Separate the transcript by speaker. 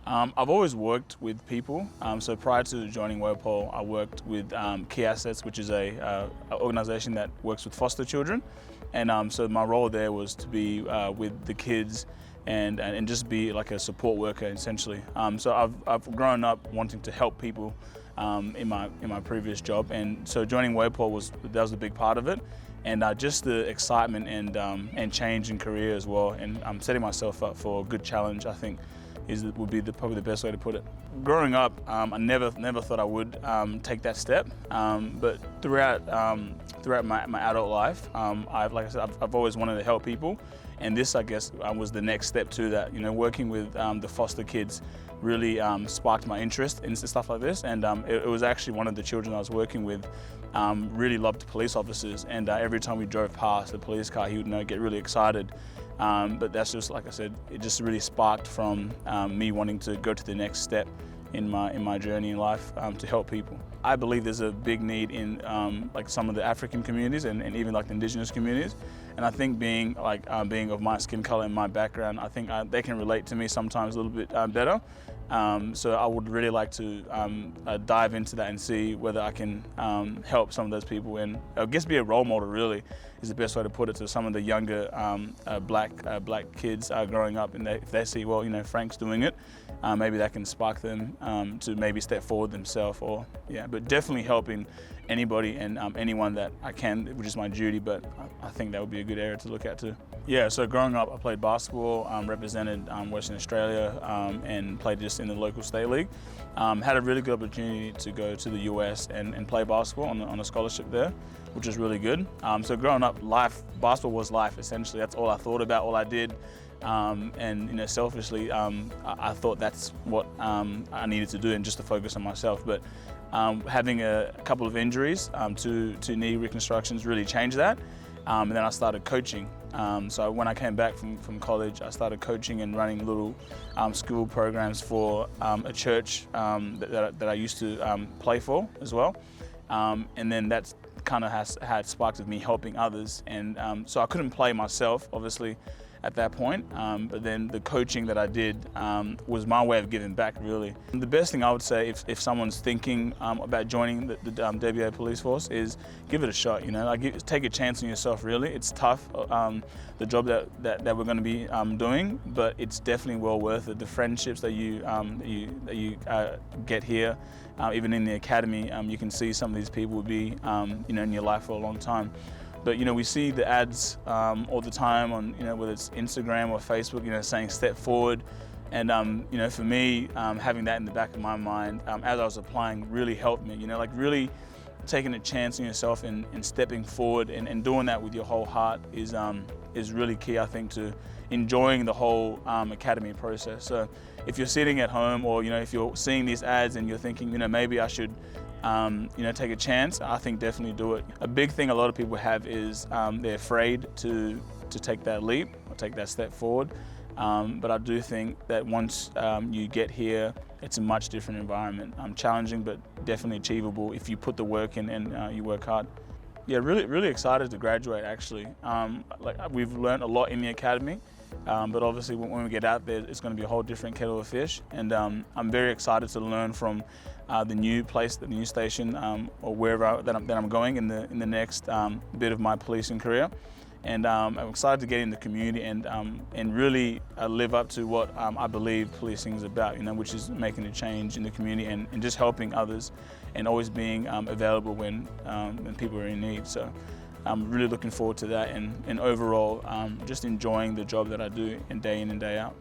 Speaker 1: I've always worked with people. So prior to joining WOPOL, I worked with Key Assets, which is a organization that works with foster children. And so my role there was to be with the kids and just be like a support worker essentially. So I've grown up wanting to help people in my previous job, and so joining WOPOL was a big part of it. And just the excitement and change in career as well, and I'm setting myself up for a good challenge, I think would be probably the best way to put it. Growing up, I never thought I would take that step, but throughout my adult life, I've always wanted to help people, and this, I guess, was the next step to that. You know, working with the foster kids really sparked my interest in stuff like this, and it was actually one of the children I was working with really loved police officers, and every time we drove past the police car, he would get really excited. But that's just, like I said, it just really sparked from me wanting to go to the next step in my journey in life to help people. I believe there's a big need in like some of the African communities and even like the indigenous communities. And I think being of my skin color and my background, I think they can relate to me sometimes a little bit better. So I would really like to dive into that and see whether I can help some of those people, and I guess be a role model really is the best way to put it, to some of the younger black kids growing up, and if they see, well, you know, Frank's doing it, maybe that can spark them to maybe step forward themselves, or but definitely helping anybody and anyone that I can, which is my duty, but I think that would be a good area to look at too. Yeah, so growing up I played basketball, represented Western Australia, and played just in the local state league. Had a really good opportunity to go to the US and play basketball on a scholarship there, which was really good. So growing up, basketball was life essentially. That's all I thought about, all I did. And you know, selfishly, I thought that's what I needed to do, and just to focus on myself. But having a couple of injuries, two knee reconstructions, really changed that. And then I started coaching. So when I came back from college, I started coaching and running little school programs for a church that I used to play for as well. And then that's kind of had sparks of me helping others. And so I couldn't play myself, obviously, at that point, but then the coaching that I did was my way of giving back, really. The best thing I would say if someone's thinking about joining the WA Police Force is give it a shot, you know, like take a chance on yourself, really. It's tough, the job that we're going to be doing, but it's definitely well worth it. The friendships that you get here, even in the academy, you can see some of these people will be you know, in your life for a long time. But you know, we see the ads all the time on, you know, whether it's Instagram or Facebook, you know, saying step forward. And you know, for me, having that in the back of my mind as I was applying really helped me. You know, like really taking a chance on yourself and stepping forward and doing that with your whole heart is really key, I think, to enjoying the whole academy process. So if you're sitting at home, or you know, if you're seeing these ads and you're thinking, you know, maybe I should you know, take a chance, I think definitely do it. A big thing a lot of people have is they're afraid to take that leap or take that step forward. But I do think that once you get here, it's a much different environment. Challenging, but definitely achievable if you put the work in and you work hard. Yeah, really excited to graduate, actually. Like, we've learned a lot in the academy, but obviously when we get out there, it's going to be a whole different kettle of fish. And I'm very excited to learn from the new place, the new station, or wherever that I'm going in the next bit of my policing career. And I'm excited to get in the community and really live up to what I believe policing is about, you know, which is making a change in the community and just helping others, and always being available when people are in need. So I'm really looking forward to that, and overall just enjoying the job that I do day in and day out.